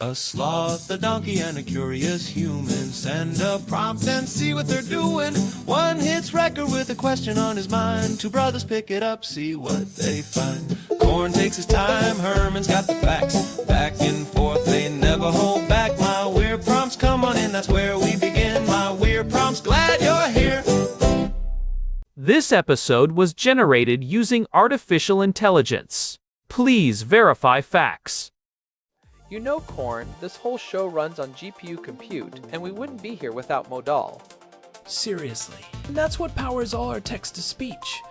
A sloth, a donkey, and a curious human. Send a prompt and see what they're doing. One hits record with a question on his mind. Two brothers pick it up, see what they find. Corn takes his time, Herman's got the facts. Back and forth, they never hold back. My weird prompts, come on in, that's where we begin. My weird prompts, glad you're here. This episode was generated using artificial intelligence. Please verify facts. You know, Corn, this whole show runs on GPU compute, and we wouldn't be here without Modal. Seriously. And that's what powers all our text-to-speech.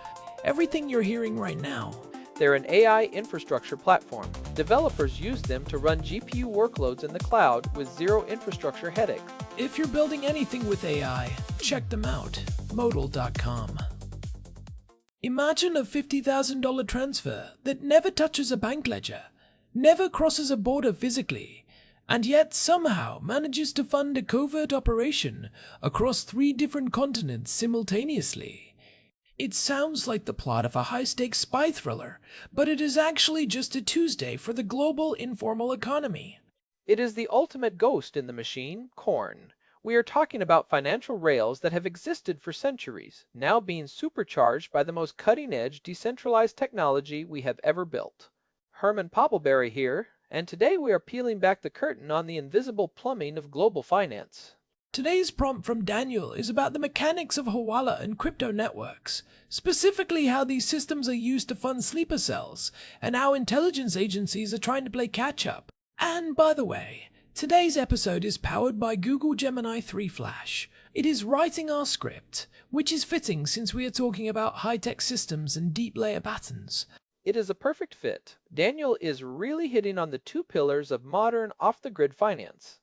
Everything you're hearing right now. They're an AI infrastructure platform. Developers use them to run GPU workloads in the cloud with zero infrastructure headache. If you're building anything with AI, check them out. Modal.com. Imagine a $50,000 transfer that never touches a bank ledger, never crosses a border physically, and yet somehow manages to fund a covert operation across 3 different continents simultaneously. It sounds like the plot of a high-stakes spy thriller, but it is actually just a Tuesday for the global informal economy. It is the ultimate ghost in the machine, Corn. We are talking about financial rails that have existed for centuries, now being supercharged by the most cutting-edge decentralized technology we have ever built. Herman Poppleberry here, and today we are peeling back the curtain on the invisible plumbing of global finance. Today's prompt from Daniel is about the mechanics of Hawala and crypto networks, specifically how these systems are used to fund sleeper cells, and how intelligence agencies are trying to play catch-up. And by the way, today's episode is powered by Google Gemini 3 Flash. It is writing our script, which is fitting since we are talking about high-tech systems and deep layer patterns. It is a perfect fit. Daniel is really hitting on the 2 pillars of modern off-the-grid finance.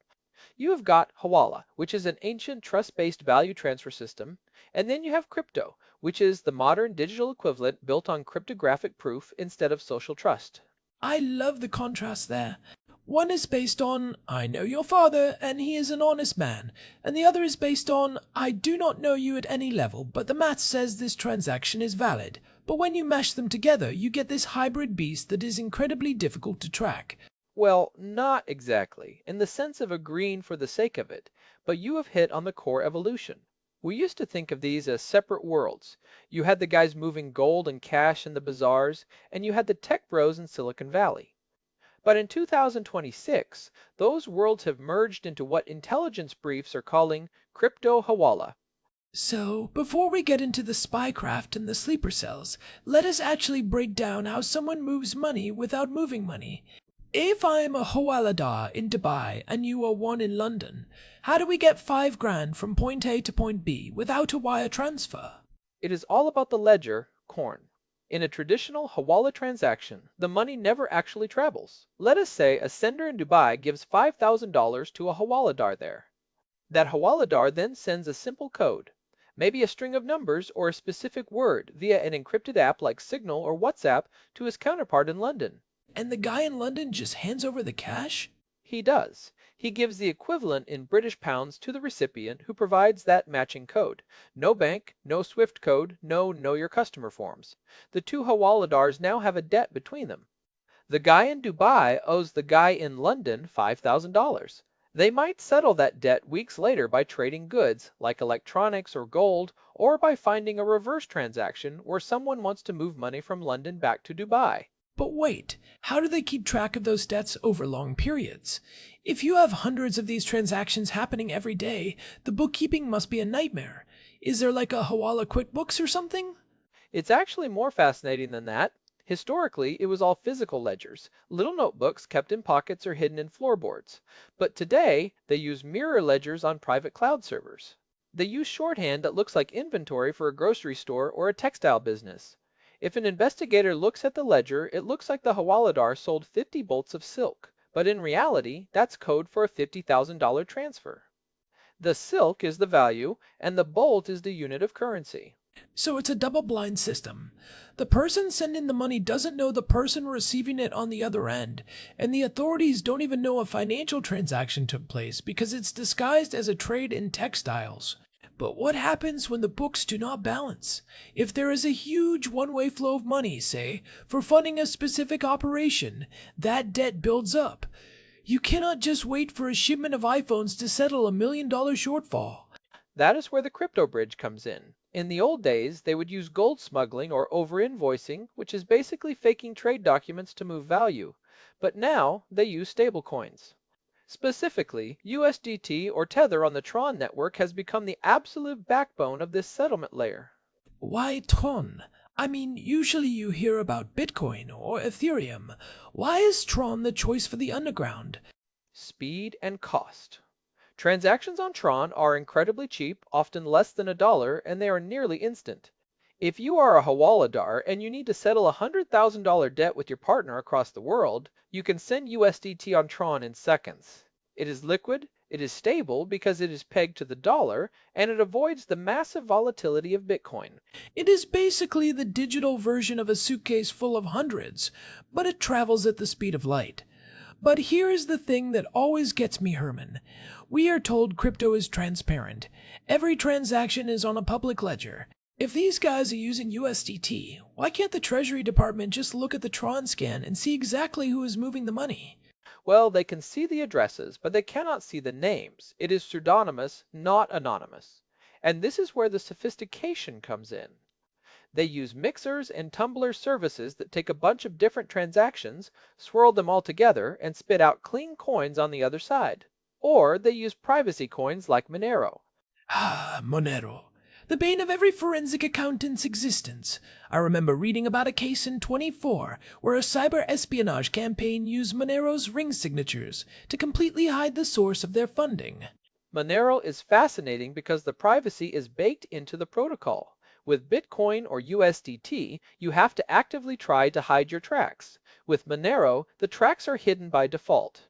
You have got Hawala, which is an ancient trust-based value transfer system, and then you have crypto, which is the modern digital equivalent built on cryptographic proof instead of social trust. I love the contrast there. One is based on, I know your father, and he is an honest man, and the other is based on, I do not know you at any level, but the math says this transaction is valid. But when you mash them together, you get this hybrid beast that is incredibly difficult to track. Well, not exactly, in the sense of agreeing for the sake of it, but you have hit on the core evolution. We used to think of these as separate worlds. You had the guys moving gold and cash in the bazaars, and you had the tech bros in Silicon Valley. But in 2026, those worlds have merged into what intelligence briefs are calling Crypto-Hawala. So, before we get into the spycraft and the sleeper cells, let us actually break down how someone moves money without moving money. If I am a Hawaladar in Dubai and you are one in London, how do we get $5,000 from point A to point B without a wire transfer? It is all about the ledger, Corn. In a traditional Hawala transaction, the money never actually travels. Let us say a sender in Dubai gives $5,000 to a Hawaladar there. That Hawaladar then sends a simple code, maybe a string of numbers or a specific word via an encrypted app like Signal or WhatsApp to his counterpart in London. And the guy in London just hands over the cash? He does. He gives the equivalent in British pounds to the recipient who provides that matching code. No bank, no SWIFT code, no Know Your Customer forms. The 2 Hawaladars now have a debt between them. The guy in Dubai owes the guy in London $5,000. They might settle that debt weeks later by trading goods, like electronics or gold, or by finding a reverse transaction where someone wants to move money from London back to Dubai. But wait, how do they keep track of those debts over long periods? If you have hundreds of these transactions happening every day, the bookkeeping must be a nightmare. Is there like a Hawala QuickBooks or something? It's actually more fascinating than that. Historically, it was all physical ledgers, little notebooks kept in pockets or hidden in floorboards. But today, they use mirror ledgers on private cloud servers. They use shorthand that looks like inventory for a grocery store or a textile business. If an investigator looks at the ledger, it looks like the Hawaladar sold 50 bolts of silk. But in reality, that's code for a $50,000 transfer. The silk is the value, and the bolt is the unit of currency. So it's a double-blind system. The person sending the money doesn't know the person receiving it on the other end, and the authorities don't even know a financial transaction took place because it's disguised as a trade in textiles. But what happens when the books do not balance? If there is a huge one-way flow of money, say, for funding a specific operation, that debt builds up. You cannot just wait for a shipment of iPhones to settle $1 million shortfall. That is where the crypto bridge comes in. In the old days, they would use gold smuggling or over-invoicing, which is basically faking trade documents to move value. But now, they use stablecoins. Specifically, USDT or Tether on the Tron network has become the absolute backbone of this settlement layer. Why Tron? I mean, usually you hear about Bitcoin or Ethereum. Why is Tron the choice for the underground? Speed and cost. Transactions on Tron are incredibly cheap, often less than $1, and they are nearly instant. If you are a Hawaladar and you need to settle a $100,000 debt with your partner across the world, you can send USDT on Tron in seconds. It is liquid, it is stable because it is pegged to the dollar, and it avoids the massive volatility of Bitcoin. It is basically the digital version of a suitcase full of hundreds, but it travels at the speed of light. But here is the thing that always gets me, Herman. We are told crypto is transparent. Every transaction is on a public ledger. If these guys are using USDT, why can't the Treasury Department just look at the Tron scan and see exactly who is moving the money? Well, they can see the addresses, but they cannot see the names. It is pseudonymous, not anonymous. And this is where the sophistication comes in. They use mixers and tumbler services that take a bunch of different transactions, swirl them all together, and spit out clean coins on the other side. Or they use privacy coins like Monero. Ah, Monero. The bane of every forensic accountant's existence. I remember reading about a case in 24 where a cyber espionage campaign used Monero's ring signatures to completely hide the source of their funding. Monero is fascinating because the privacy is baked into the protocol. With Bitcoin or USDT, you have to actively try to hide your tracks. With Monero, the tracks are hidden by default.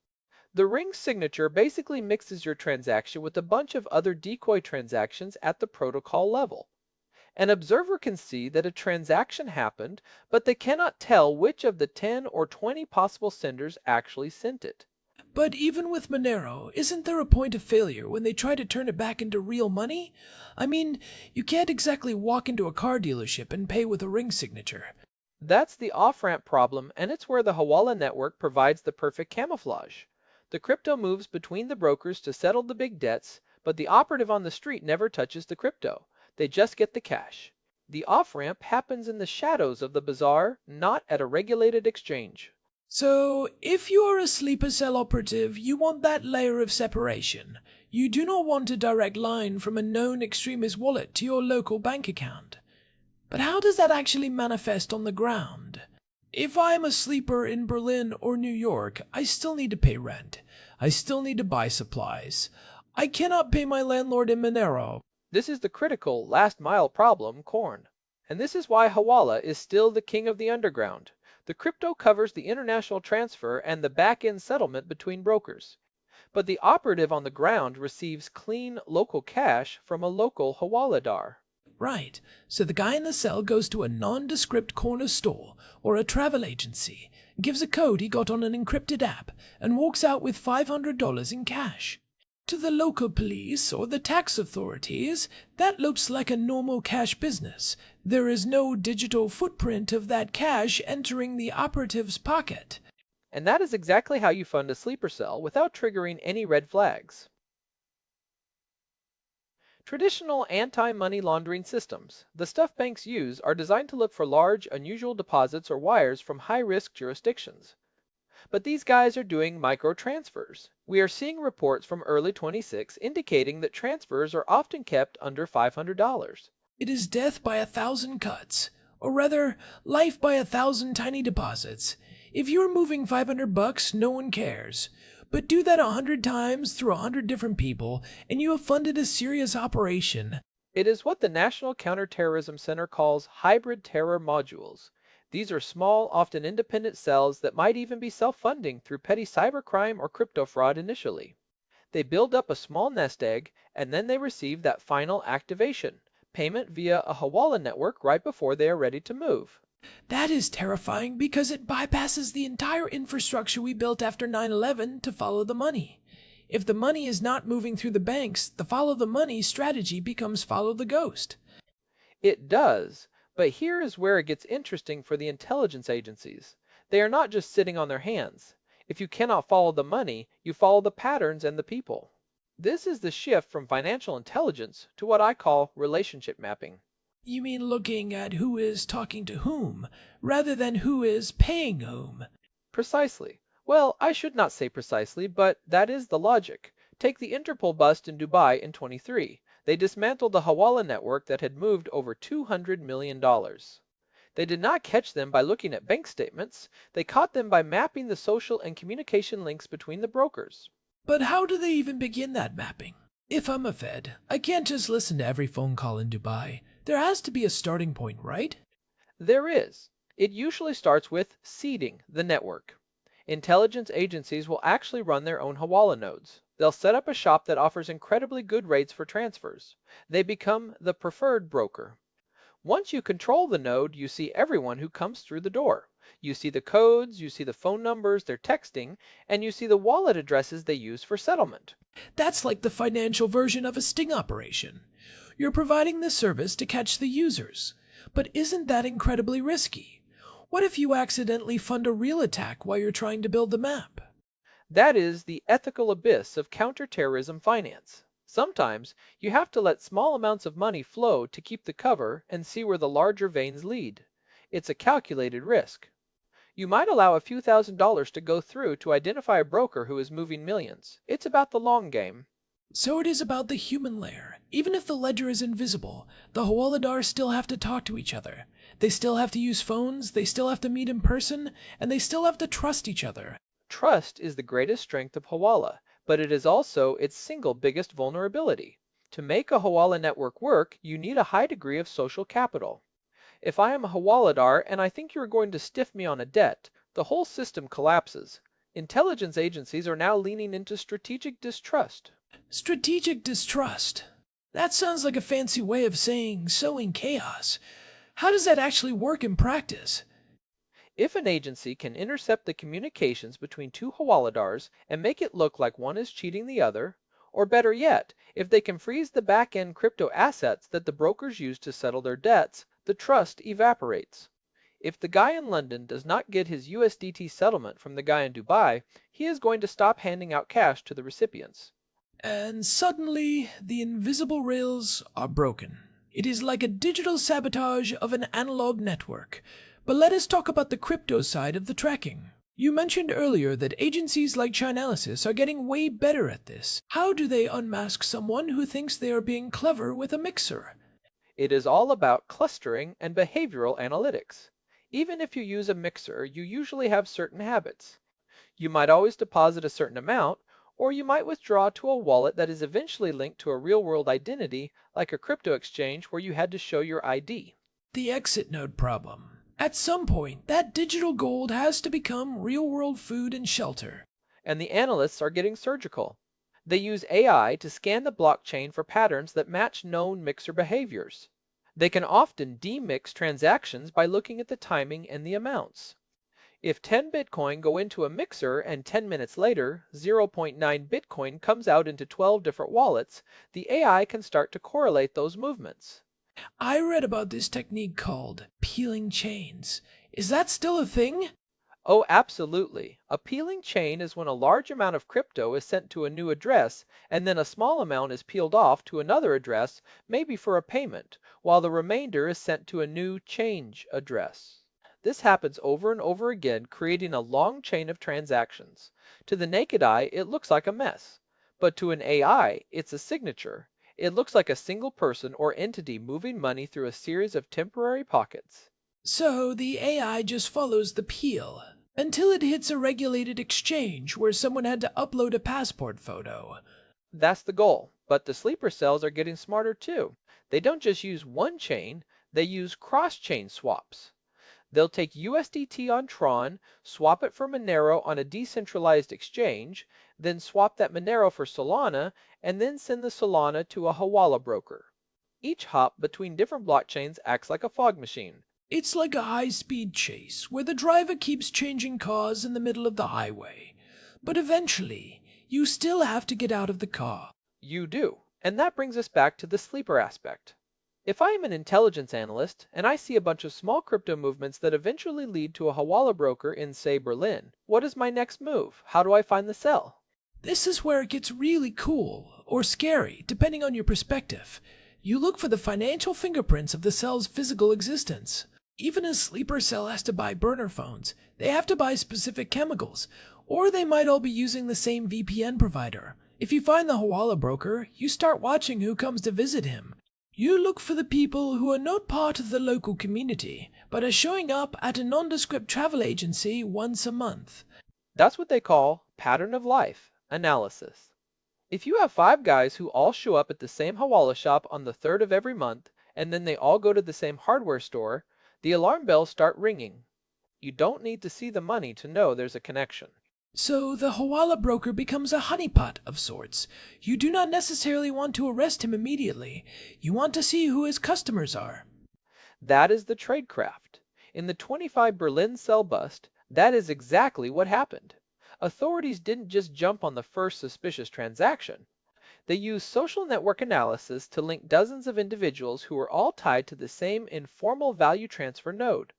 The ring signature basically mixes your transaction with a bunch of other decoy transactions at the protocol level. An observer can see that a transaction happened, but they cannot tell which of the 10 or 20 possible senders actually sent it. But even with Monero, isn't there a point of failure when they try to turn it back into real money? I mean, you can't exactly walk into a car dealership and pay with a ring signature. That's the off-ramp problem, and it's where the Hawala network provides the perfect camouflage. The crypto moves between the brokers to settle the big debts, but the operative on the street never touches the crypto. They just get the cash. The off-ramp happens in the shadows of the bazaar, not at a regulated exchange. So, if you are a sleeper cell operative, you want that layer of separation. You do not want a direct line from a known extremist wallet to your local bank account. But how does that actually manifest on the ground? If I am a sleeper in Berlin or New York, I still need to pay rent. I still need to buy supplies. I cannot pay my landlord in Monero. This is the critical last-mile problem, corn. And this is why Hawala is still the king of the underground. The crypto covers the international transfer and the back-end settlement between brokers. But the operative on the ground receives clean local cash from a local Hawaladar. Right, so the guy in the cell goes to a nondescript corner store or a travel agency, gives a code he got on an encrypted app, and walks out with $500 in cash. To the local police or the tax authorities, that looks like a normal cash business. There is no digital footprint of that cash entering the operative's pocket. And that is exactly how you fund a sleeper cell without triggering any red flags. Traditional anti-money laundering systems, the stuff banks use, are designed to look for large, unusual deposits or wires from high-risk jurisdictions. But these guys are doing micro-transfers. We are seeing reports from early 26 indicating that transfers are often kept under $500. It is death by 1,000 cuts, or rather, life by 1,000 tiny deposits. If you're moving $500, no one cares. But do that 100 times through 100 different people, and you have funded a serious operation. It is what the National Counterterrorism Center calls hybrid terror modules. These are small, often independent cells that might even be self-funding through petty cybercrime or crypto fraud initially. They build up a small nest egg, and then they receive that final activation, payment via a Hawala network right before they are ready to move. That is terrifying because it bypasses the entire infrastructure we built after 9/11 to follow the money. If the money is not moving through the banks, the follow the money strategy becomes follow the ghost. It does, but here is where it gets interesting for the intelligence agencies. They are not just sitting on their hands. If you cannot follow the money, you follow the patterns and the people. This is the shift from financial intelligence to what I call relationship mapping. You mean looking at who is talking to whom, rather than who is paying whom? Precisely. Well, I should not say precisely, but that is the logic. Take the Interpol bust in Dubai in 23. They dismantled the Hawala network that had moved over $200 million. They did not catch them by looking at bank statements. They caught them by mapping the social and communication links between the brokers. But how do they even begin that mapping? If I'm a Fed, I can't just listen to every phone call in Dubai. There has to be a starting point, right? There is. It usually starts with seeding the network. Intelligence agencies will actually run their own Hawala nodes. They'll set up a shop that offers incredibly good rates for transfers. They become the preferred broker. Once you control the node, you see everyone who comes through the door. You see the codes, you see the phone numbers they're texting, and you see the wallet addresses they use for settlement. That's like the financial version of a sting operation. You're providing the service to catch the users. But isn't that incredibly risky? What if you accidentally fund a real attack while you're trying to build the map? That is the ethical abyss of counterterrorism finance. Sometimes you have to let small amounts of money flow to keep the cover and see where the larger veins lead. It's a calculated risk. You might allow a few $1,000s to go through to identify a broker who is moving millions. It's about the long game. So it is about the human layer. Even if the ledger is invisible, the Hawaladars still have to talk to each other. They still have to use phones, they still have to meet in person, and they still have to trust each other. Trust is the greatest strength of Hawala, but it is also its single biggest vulnerability. To make a Hawala network work, you need a high degree of social capital. If I am a Hawaladar and I think you are going to stiff me on a debt, the whole system collapses. Intelligence agencies are now leaning into strategic distrust. Strategic distrust. That sounds like a fancy way of saying sowing chaos. How does that actually work in practice? If an agency can intercept the communications between two Hawaladars and make it look like one is cheating the other, or better yet, if they can freeze the back-end crypto assets that the brokers use to settle their debts, the trust evaporates. If the guy in London does not get his USDT settlement from the guy in Dubai, he is going to stop handing out cash to the recipients. And suddenly, the invisible rails are broken. It is like a digital sabotage of an analog network. But let us talk about the crypto side of the tracking. You mentioned earlier that agencies like Chainalysis are getting way better at this. How do they unmask someone who thinks they are being clever with a mixer? It is all about clustering and behavioral analytics. Even if you use a mixer, you usually have certain habits. You might always deposit a certain amount, or you might withdraw to a wallet that is eventually linked to a real-world identity, like a crypto exchange where you had to show your ID. The exit node problem. At some point, that digital gold has to become real-world food and shelter. And the analysts are getting surgical. They use AI to scan the blockchain for patterns that match known mixer behaviors. They can often demix transactions by looking at the timing and the amounts. If 10 Bitcoin go into a mixer and 10 minutes later, 0.9 Bitcoin comes out into 12 different wallets, the AI can start to correlate those movements. I read about this technique called peeling chains. Is that still a thing? Oh, absolutely. A peeling chain is when a large amount of crypto is sent to a new address, and then a small amount is peeled off to another address, maybe for a payment, while the remainder is sent to a new change address. This happens over and over again, creating a long chain of transactions. To the naked eye, it looks like a mess. But to an AI, it's a signature. It looks like a single person or entity moving money through a series of temporary pockets. So the AI just follows the peel until it hits a regulated exchange where someone had to upload a passport photo. That's the goal. But the sleeper cells are getting smarter too. They don't just use one chain, they use cross-chain swaps. They'll take USDT on Tron, swap it for Monero on a decentralized exchange, then swap that Monero for Solana, and then send the Solana to a Hawala broker. Each hop between different blockchains acts like a fog machine. It's like a high-speed chase where the driver keeps changing cars in the middle of the highway. But eventually, you still have to get out of the car. You do. And that brings us back to the sleeper aspect. If I am an intelligence analyst and I see a bunch of small crypto movements that eventually lead to a Hawala broker in, say, Berlin, what is my next move? How do I find the cell? This is where it gets really cool, or scary, depending on your perspective. You look for the financial fingerprints of the cell's physical existence. Even a sleeper cell has to buy burner phones. They have to buy specific chemicals, or they might all be using the same VPN provider. If you find the Hawala broker, you start watching who comes to visit him. You look for the people who are not part of the local community, but are showing up at a nondescript travel agency once a month. That's what they call pattern of life analysis. If you have 5 guys who all show up at the same Hawala shop on the 3rd of every month, and then they all go to the same hardware store, the alarm bells start ringing. You don't need to see the money to know there's a connection. So the Hawala broker becomes a honeypot of sorts. You do not necessarily want to arrest him immediately. You want to see who his customers are. That is the tradecraft. In the 25 Berlin cell bust, that is exactly what happened. Authorities didn't just jump on the first suspicious transaction. They used social network analysis to link dozens of individuals who were all tied to the same informal value transfer node.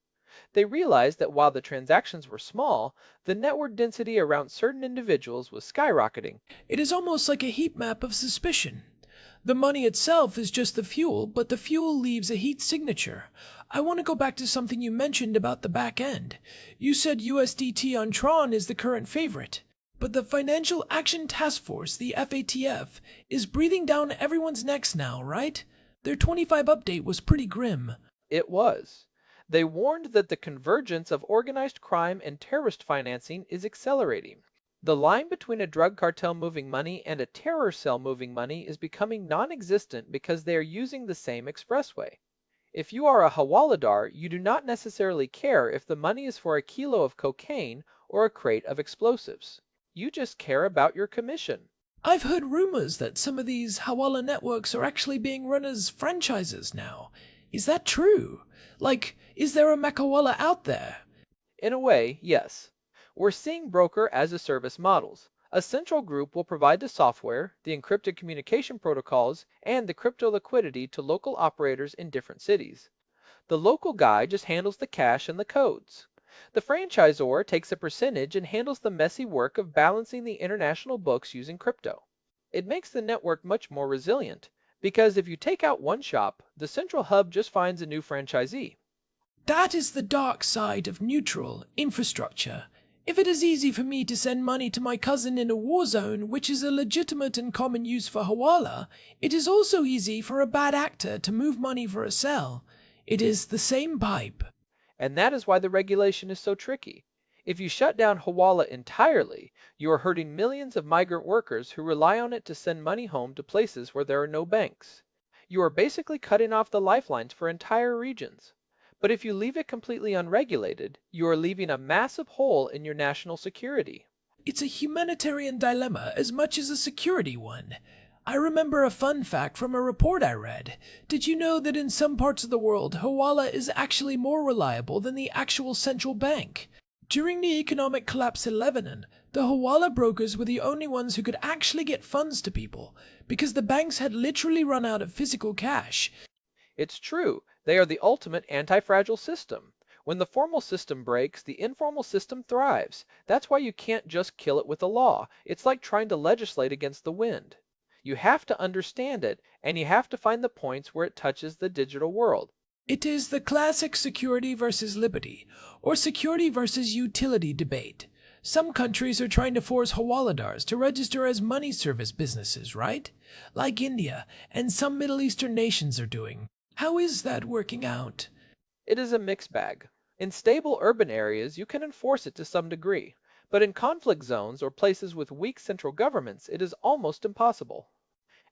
They realized that while the transactions were small, the network density around certain individuals was skyrocketing. It is almost like a heat map of suspicion. The money itself is just the fuel, but the fuel leaves a heat signature. I want to go back to something you mentioned about the back end. You said USDT on Tron is the current favorite. But the Financial Action Task Force, the FATF, is breathing down everyone's necks now, right? Their 25 update was pretty grim. It was. They warned that the convergence of organized crime and terrorist financing is accelerating. The line between a drug cartel moving money and a terror cell moving money is becoming non-existent because they are using the same expressway. If you are a Hawaladar, you do not necessarily care if the money is for a kilo of cocaine or a crate of explosives. You just care about your commission. I've heard rumors that some of these Hawala networks are actually being run as franchises now. Is that true? Like, is there a Makawala out there? In a way, yes. We're seeing broker-as-a-service models. A central group will provide the software, the encrypted communication protocols, and the crypto liquidity to local operators in different cities. The local guy just handles the cash and the codes. The franchisor takes a percentage and handles the messy work of balancing the international books using crypto. It makes the network much more resilient, because if you take out one shop, the central hub just finds a new franchisee. That is the dark side of neutral infrastructure. If it is easy for me to send money to my cousin in a war zone, which is a legitimate and common use for Hawala, it is also easy for a bad actor to move money for a cell. It is the same pipe. And that is why the regulation is so tricky. If you shut down Hawala entirely, you are hurting millions of migrant workers who rely on it to send money home to places where there are no banks. You are basically cutting off the lifelines for entire regions. But if you leave it completely unregulated, you are leaving a massive hole in your national security. It's a humanitarian dilemma as much as a security one. I remember a fun fact from a report I read. Did you know that in some parts of the world, Hawala is actually more reliable than the actual central bank? During the economic collapse in Lebanon, the Hawala brokers were the only ones who could actually get funds to people, because the banks had literally run out of physical cash. It's true, they are the ultimate anti-fragile system. When the formal system breaks, the informal system thrives. That's why you can't just kill it with a law. It's like trying to legislate against the wind. You have to understand it, and you have to find the points where it touches the digital world. It is the classic security versus liberty, or security versus utility debate. Some countries are trying to force Hawaladars to register as money service businesses, right? Like India, and some Middle Eastern nations are doing. How is that working out? It is a mixed bag. In stable urban areas, you can enforce it to some degree, but in conflict zones or places with weak central governments, it is almost impossible.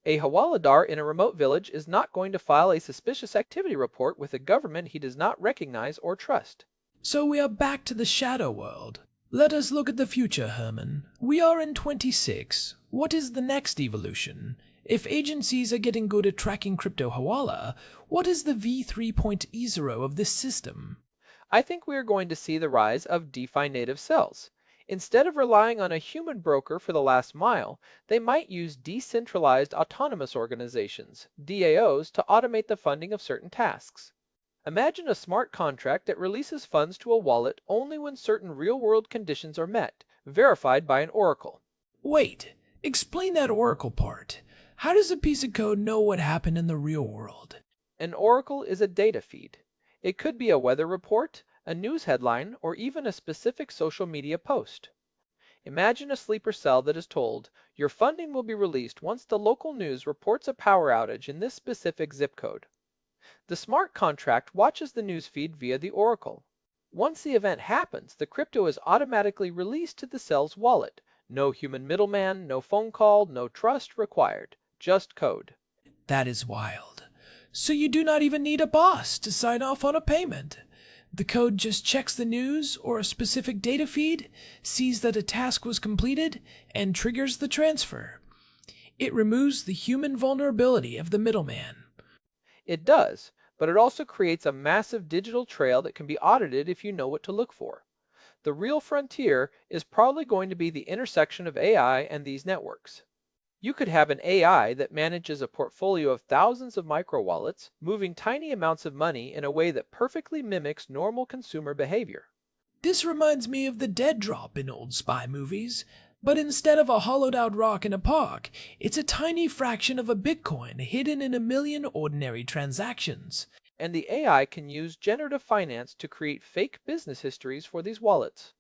A Hawaladar in a remote village is not going to file a suspicious activity report with a government he does not recognize or trust. So we are back to the shadow world. Let us look at the future, Herman. We are in 26. What is the next evolution? If agencies are getting good at tracking Crypto-Hawala, what is the v3.0 of this system? I think we are going to see the rise of DeFi native cells. Instead of relying on a human broker for the last mile, they might use decentralized autonomous organizations, DAOs, to automate the funding of certain tasks. Imagine a smart contract that releases funds to a wallet only when certain real-world conditions are met, verified by an oracle. Wait, explain that oracle part. How does a piece of code know what happened in the real world? An oracle is a data feed. It could be a weather report, a news headline, or even a specific social media post. Imagine a sleeper cell that is told, your funding will be released once the local news reports a power outage in this specific zip code. The smart contract watches the news feed via the oracle. Once the event happens, the crypto is automatically released to the cell's wallet. No human middleman, no phone call, no trust required. Just code. That is wild. So you do not even need a boss to sign off on a payment. The code just checks the news or a specific data feed, sees that a task was completed, and triggers the transfer. It removes the human vulnerability of the middleman. It does, but it also creates a massive digital trail that can be audited if you know what to look for. The real frontier is probably going to be the intersection of AI and these networks. You could have an AI that manages a portfolio of thousands of micro-wallets, moving tiny amounts of money in a way that perfectly mimics normal consumer behavior. This reminds me of the dead drop in old spy movies, but instead of a hollowed-out rock in a park, it's a tiny fraction of a Bitcoin hidden in a million ordinary transactions. And the AI can use generative finance to create fake business histories for these wallets.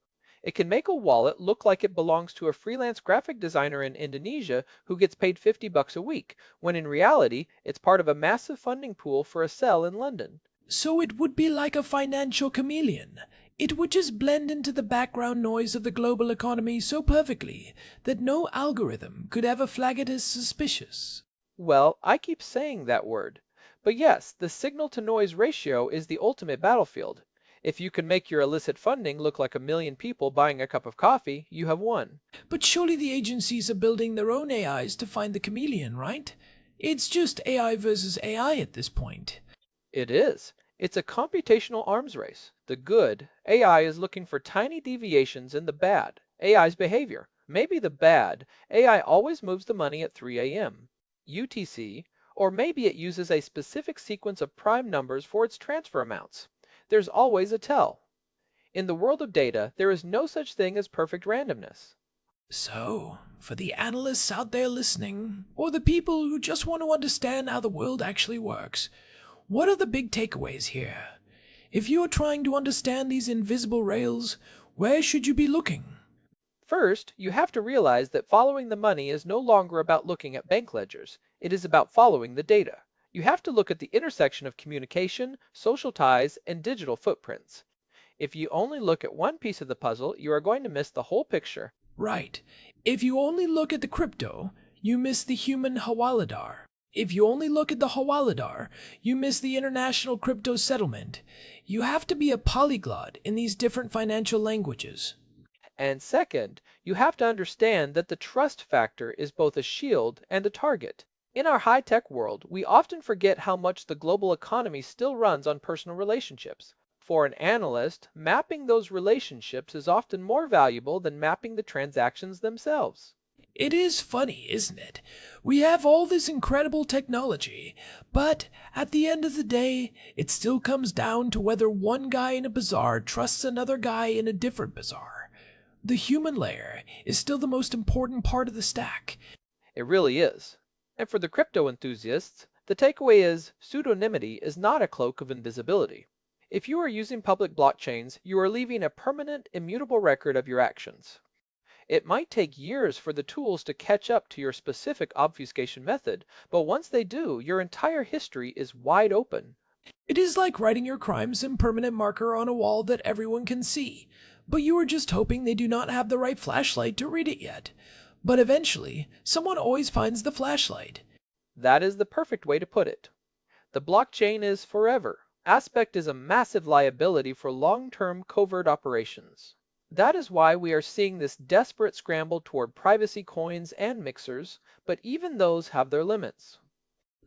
It can make a wallet look like it belongs to a freelance graphic designer in Indonesia who gets paid $50 a week, when in reality, it's part of a massive funding pool for a cell in London. So it would be like a financial chameleon. It would just blend into the background noise of the global economy so perfectly that no algorithm could ever flag it as suspicious. Well, I keep saying that word. But yes, the signal-to-noise ratio is the ultimate battlefield. If you can make your illicit funding look like a million people buying a cup of coffee, you have won. But surely the agencies are building their own AIs to find the chameleon, right? It's just AI versus AI at this point. It is. It's a computational arms race. The good, AI is looking for tiny deviations in the bad, AI's behavior. Maybe the bad, AI always moves the money at 3 a.m. UTC, or maybe it uses a specific sequence of prime numbers for its transfer amounts. There's always a tell. In the world of data, there is no such thing as perfect randomness. So, for the analysts out there listening, or the people who just want to understand how the world actually works, what are the big takeaways here? If you are trying to understand these invisible rails, where should you be looking? First, you have to realize that following the money is no longer about looking at bank ledgers. It is about following the data. You have to look at the intersection of communication, social ties, and digital footprints. If you only look at one piece of the puzzle, you are going to miss the whole picture. Right. If you only look at the crypto, you miss the human Hawaladar. If you only look at the Hawaladar, you miss the international crypto settlement. You have to be a polyglot in these different financial languages. And second, you have to understand that the trust factor is both a shield and a target. In our high-tech world, we often forget how much the global economy still runs on personal relationships. For an analyst, mapping those relationships is often more valuable than mapping the transactions themselves. It is funny, isn't it? We have all this incredible technology, but at the end of the day, it still comes down to whether one guy in a bazaar trusts another guy in a different bazaar. The human layer is still the most important part of the stack. It really is. And for the crypto enthusiasts, the takeaway is pseudonymity is not a cloak of invisibility. If you are using public blockchains, you are leaving a permanent, immutable record of your actions. It might take years for the tools to catch up to your specific obfuscation method, but once they do, your entire history is wide open. It is like writing your crimes in permanent marker on a wall that everyone can see, but you are just hoping they do not have the right flashlight to read it yet. But eventually, someone always finds the flashlight. That is the perfect way to put it. The blockchain is forever. Aspect is a massive liability for long-term covert operations. That is why we are seeing this desperate scramble toward privacy coins and mixers, but even those have their limits.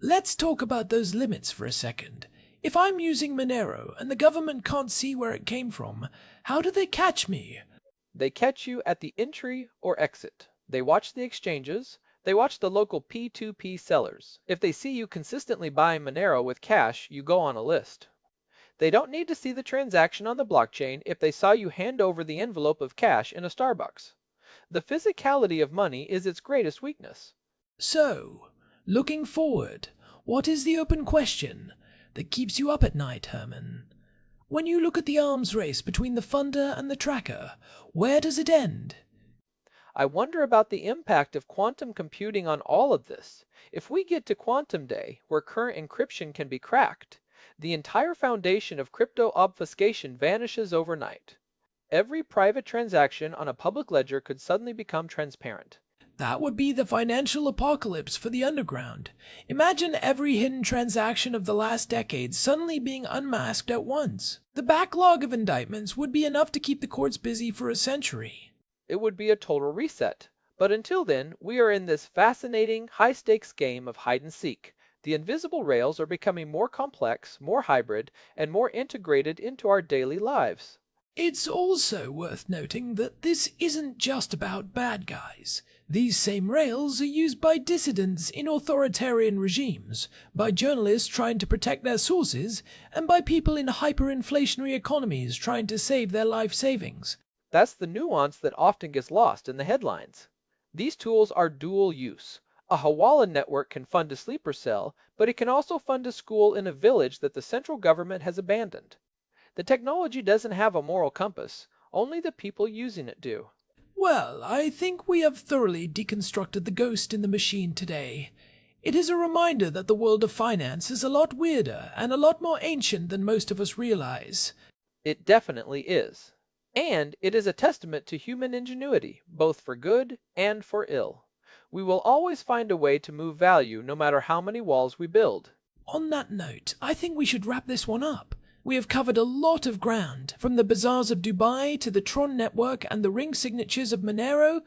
Let's talk about those limits for a second. If I'm using Monero and the government can't see where it came from, how do they catch me? They catch you at the entry or exit. They watch the exchanges. They watch the local P2P sellers. If they see you consistently buying Monero with cash, you go on a list. They don't need to see the transaction on the blockchain if they saw you hand over the envelope of cash in a Starbucks. The physicality of money is its greatest weakness. So, looking forward, what is the open question that keeps you up at night, Herman? When you look at the arms race between the funder and the tracker, where does it end? I wonder about the impact of quantum computing on all of this. If we get to quantum day, where current encryption can be cracked, the entire foundation of crypto obfuscation vanishes overnight. Every private transaction on a public ledger could suddenly become transparent. That would be the financial apocalypse for the underground. Imagine every hidden transaction of the last decade suddenly being unmasked at once. The backlog of indictments would be enough to keep the courts busy for a century. It would be a total reset. But until then, we are in this fascinating, high-stakes game of hide-and-seek. The invisible rails are becoming more complex, more hybrid, and more integrated into our daily lives. It's also worth noting that this isn't just about bad guys. These same rails are used by dissidents in authoritarian regimes, by journalists trying to protect their sources, and by people in hyperinflationary economies trying to save their life savings. That's the nuance that often gets lost in the headlines. These tools are dual use. A Hawala network can fund a sleeper cell, but it can also fund a school in a village that the central government has abandoned. The technology doesn't have a moral compass, only the people using it do. Well, I think we have thoroughly deconstructed the ghost in the machine today. It is a reminder that the world of finance is a lot weirder and a lot more ancient than most of us realize. It definitely is. And it is a testament to human ingenuity, both for good and for ill. We will always find a way to move value no matter how many walls we build. On that note, I think we should wrap this one up. We have covered a lot of ground, from the bazaars of Dubai to the Tron network and the ring signatures of Monero.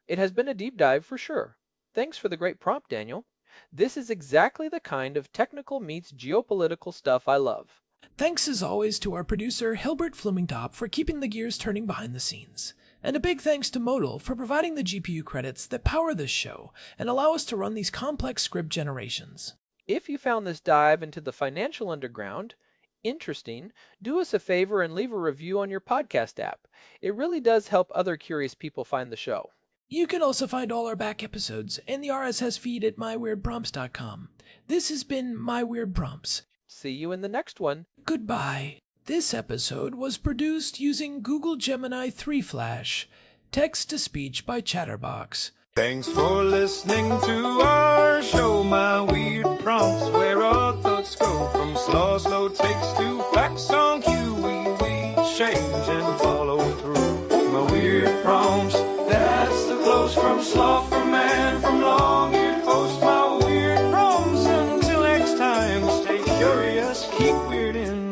It has been a deep dive for sure. Thanks for the great prompt, Daniel. This is exactly the kind of technical meets geopolitical stuff I love. Thanks as always to our producer Hilbert Flumingtop for keeping the gears turning behind the scenes. And a big thanks to Modal for providing the GPU credits that power this show and allow us to run these complex script generations. If you found this dive into the financial underground interesting, do us a favor and leave a review on your podcast app. It really does help other curious people find the show. You can also find all our back episodes in the RSS feed at myweirdprompts.com. This has been My Weird Prompts. See you in the next one. Goodbye. This episode was produced using Google Gemini 3 Flash. Text-to-speech by Chatterbox. Thanks for listening to our show, My Weird Prompts, where our thoughts go from slow takes to facts on cue. We change and follow through. My Weird Prompts, that's the close from sloth, from man, from long-eared host. My Weird Prompts, until next time, stay curious, keep weirding.